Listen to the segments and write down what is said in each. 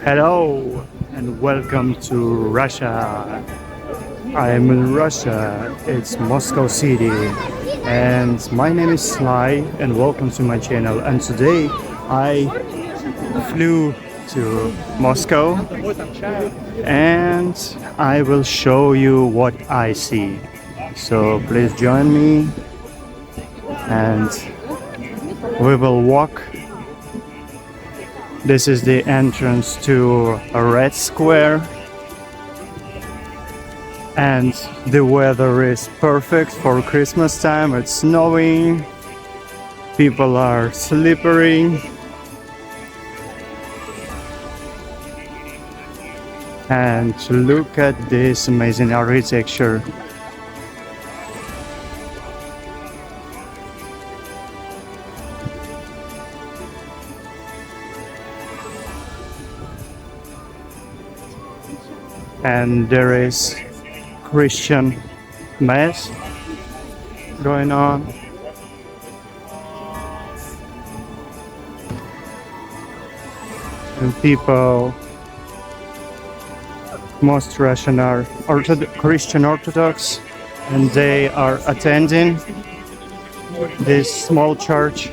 Hello and welcome to Russia. I'm in Russia, it's Moscow City, and my name is Sly and welcome to my channel. And today I flew to Moscow and I will show you what I see. So please join me and we will walk. This is the entrance to a Red Square, and the weather is perfect for Christmas time. It's snowing, people are slippery, and look at this amazing architecture. And there is Christian mass going on. And people, most Russian are Christian Orthodox, and they are attending this small church.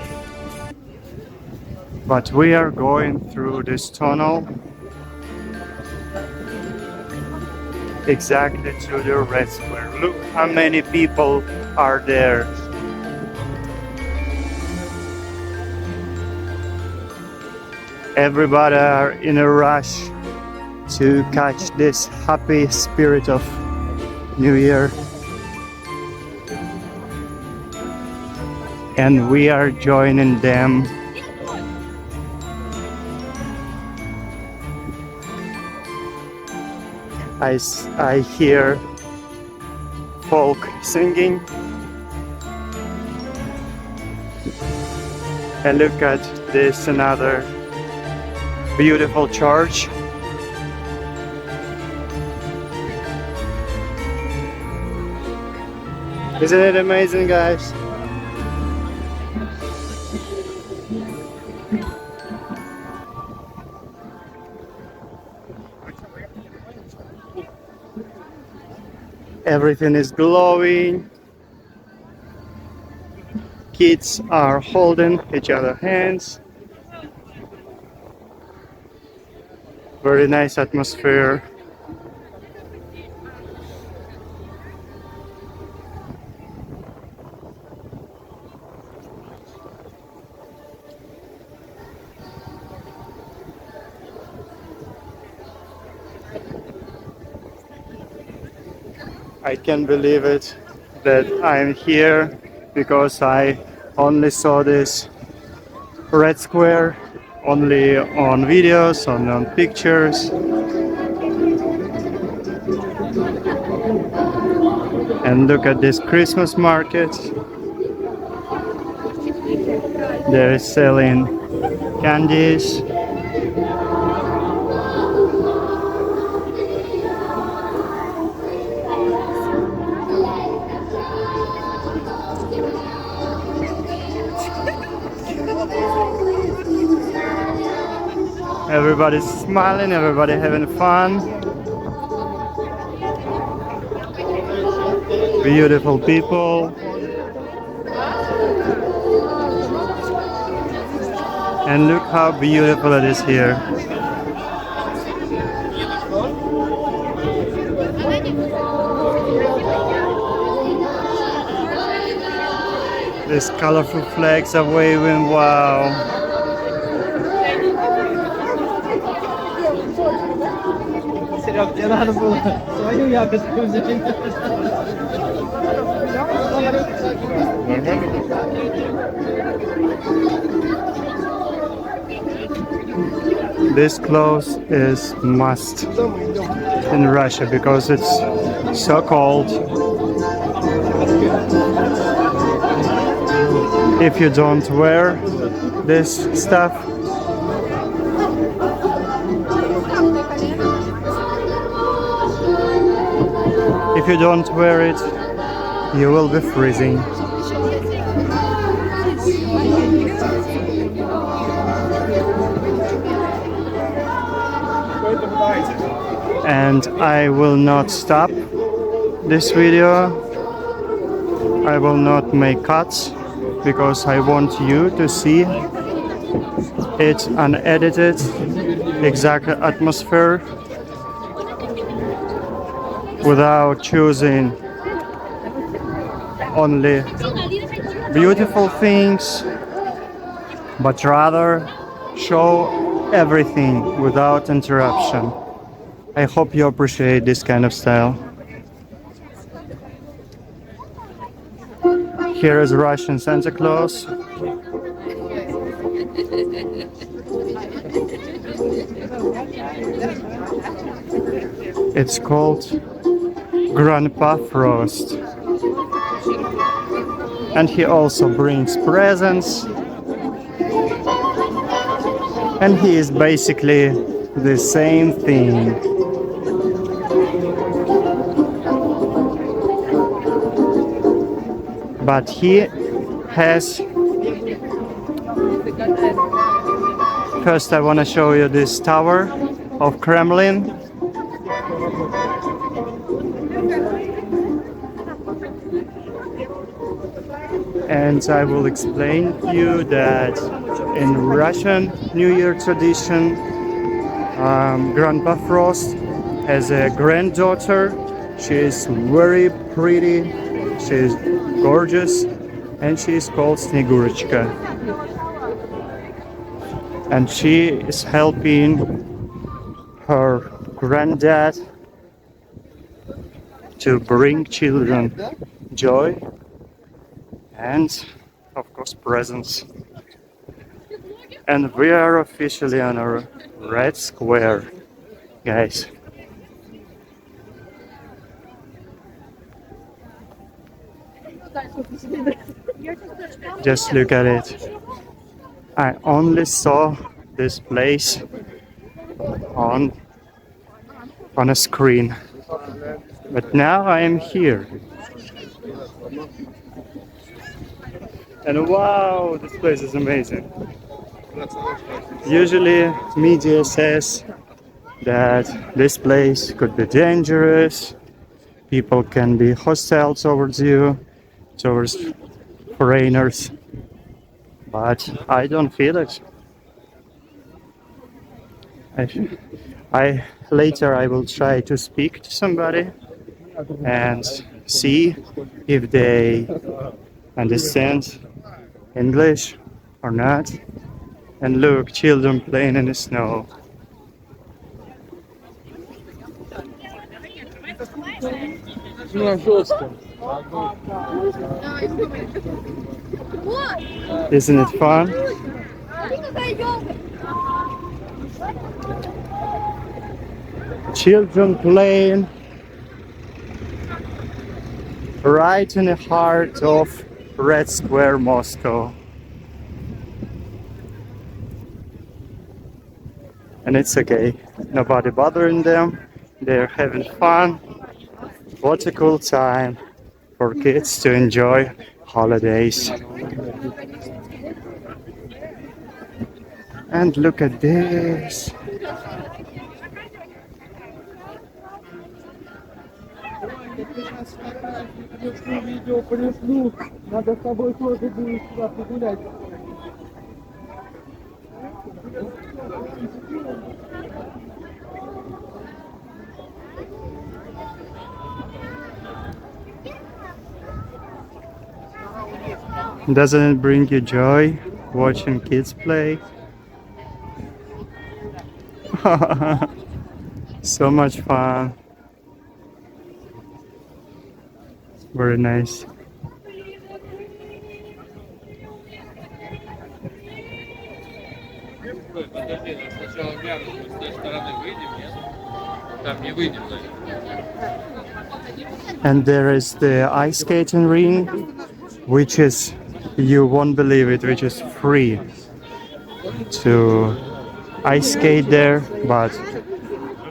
But we are going through this tunnel exactly to the Red Square. Look how many people are there. Everybody are in a rush to catch this happy spirit of New Year. And we are joining them. I hear folk singing, and look at this, another beautiful church. Isn't it amazing, guys? Everything is glowing. Kids are holding each other's hands. Very nice atmosphere. I can't believe it that I'm here, because I only saw this Red Square only on videos, on pictures. And look at this Christmas market. They're selling candies. Everybody's smiling, everybody having fun. Beautiful people. And look how beautiful it is here. These colorful flags are waving, wow. This clothes is must in Russia because it's so cold. If you don't wear this stuff, if you don't wear it, you will be freezing. And I will not stop this video. I will not make cuts because I want you to see it unedited, exact atmosphere without choosing only beautiful things, but rather show everything without interruption. I hope you appreciate this kind of style. Here is Russian Santa Claus. It's called Grandpa Frost. And he also brings presents. And he is basically the same thing. But he has... First I want to show you this tower of Kremlin. And I will explain to you that in Russian New Year tradition, Grandpa Frost has a granddaughter. She is very pretty, she is gorgeous, and she is called Snegurочка. And she is helping her granddad to bring children joy and, of course, presents. And we are officially on a red square, guys. Just look at it. I only saw this place on a screen, but now I am here. And wow, this place is amazing. Usually media says that this place could be dangerous, people can be hostile towards you, towards foreigners, but I don't feel it. Later I will try to speak to somebody and see if they understand English or not. And look, children playing in the snow. Isn't it fun? Children playing right in the heart of Red Square, Moscow. And it's okay, nobody bothering them, they're having fun. What a cool time for kids to enjoy holidays. And look at this. Doesn't it bring you joy watching kids play? So much fun. Very nice. And there is the ice skating ring, which is, you won't believe it, which is free to ice skate there, but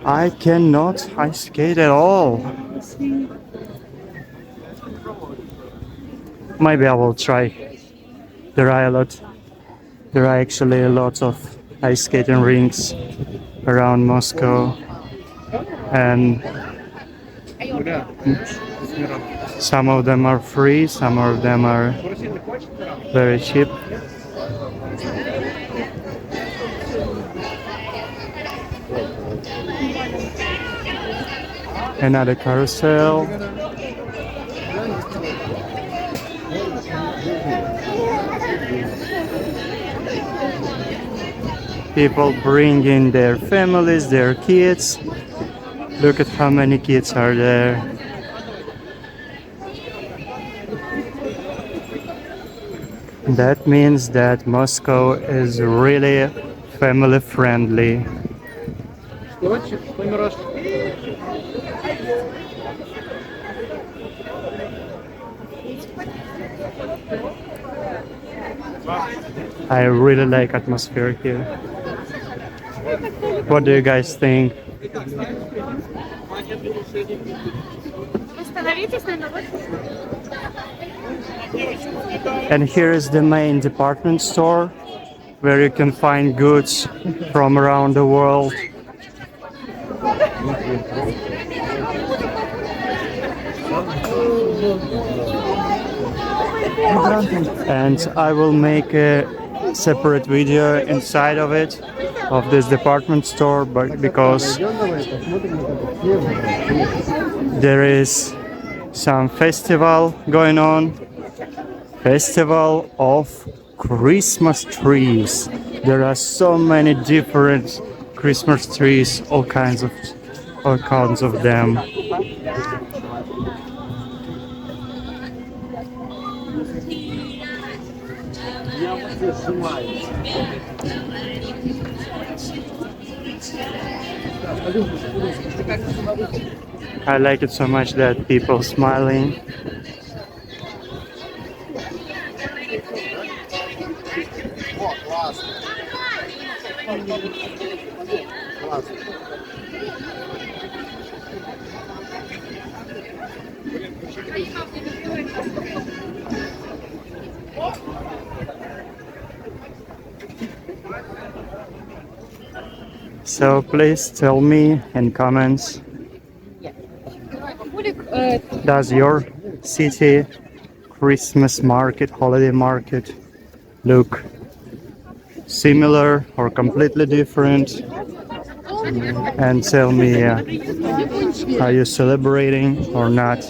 I cannot ice skate at all. Maybe I will try. There are actually a lot of ice skating rinks around Moscow, and some of them are free, some of them are very cheap. Another carousel. People bring in their families, their kids. Look at how many kids are there. That means that Moscow is really family friendly. I really like atmosphere here. What do you guys think? And here is the main department store where you can find goods from around the world. And I will make a separate video inside of it, of this department store, but because there is some festival going on, festival of Christmas trees. There are so many different Christmas trees, all kinds of them. I like it so much that people smiling. So please tell me in comments, does your city Christmas market, holiday market look similar or completely different? And tell me, are you celebrating or not?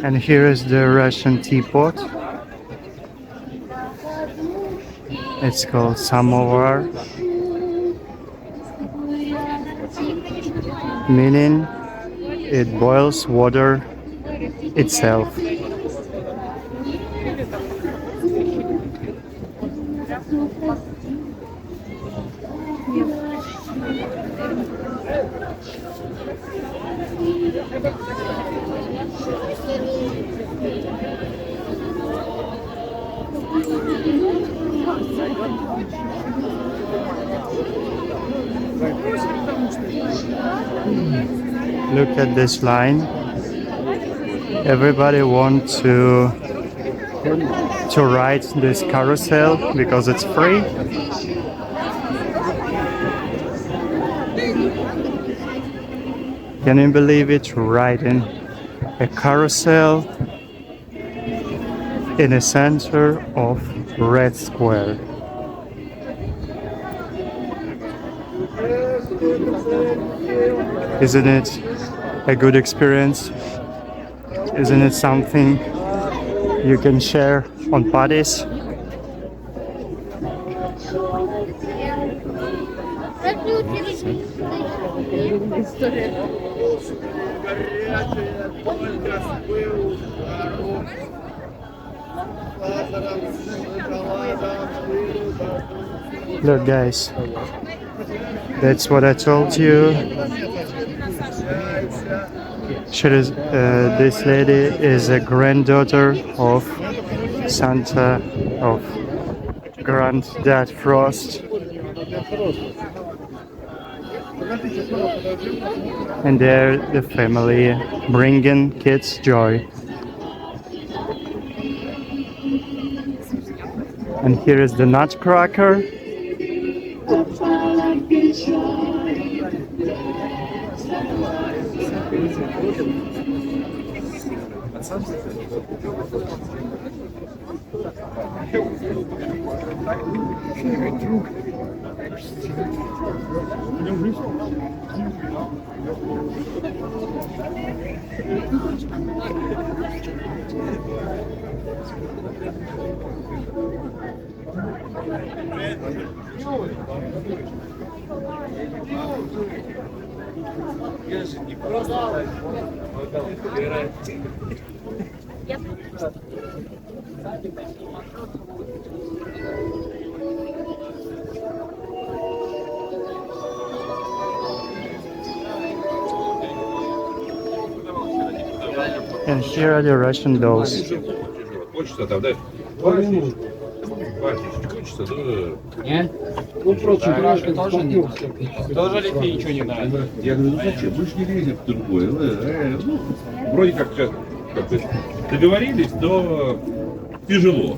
And here is the Russian teapot. It's called samovar, meaning it boils water itself. Look at this line. Everybody wants to ride this carousel because it's free. Can you believe it? Riding a carousel in the center of Red Square. Isn't it a good experience? Isn't it something you can share on parties? Look, guys, that's what I told you. This lady is a granddaughter of Santa, of Granddad Frost. And they're the family bringing kids joy. And here is the Nutcracker. And here are the Russian dolls. Хочется там, да? Хочется, да? Нет? Ну, впрочем, граждан тоже не надо. Тоже ли тебе ничего не нравится? Я говорю, ну зачем? Мы же не лезем в другое. Ну, вроде как сейчас как бы договорились, но тяжело.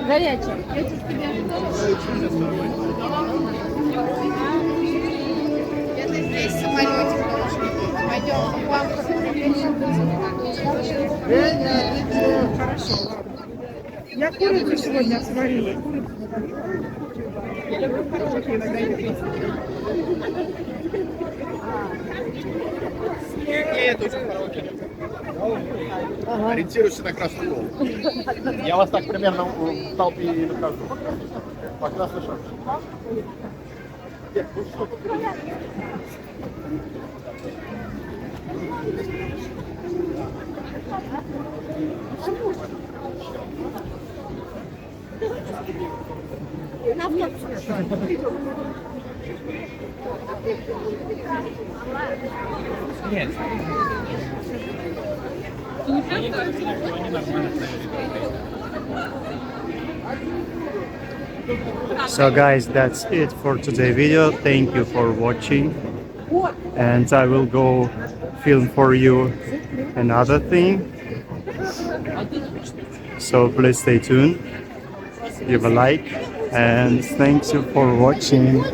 Горячая. Это здесь самолетик должен быть. Пойдем к вам. Хорошо. Я курицу сегодня сварила. Ориентируйся на красный пол. Я вас так примерно в толпе и накажу. По красной шапке. Нет. So guys, that's it for today's video. Thank you for watching, and I will go film for you another thing, so please stay tuned, give a like, and thank you for watching.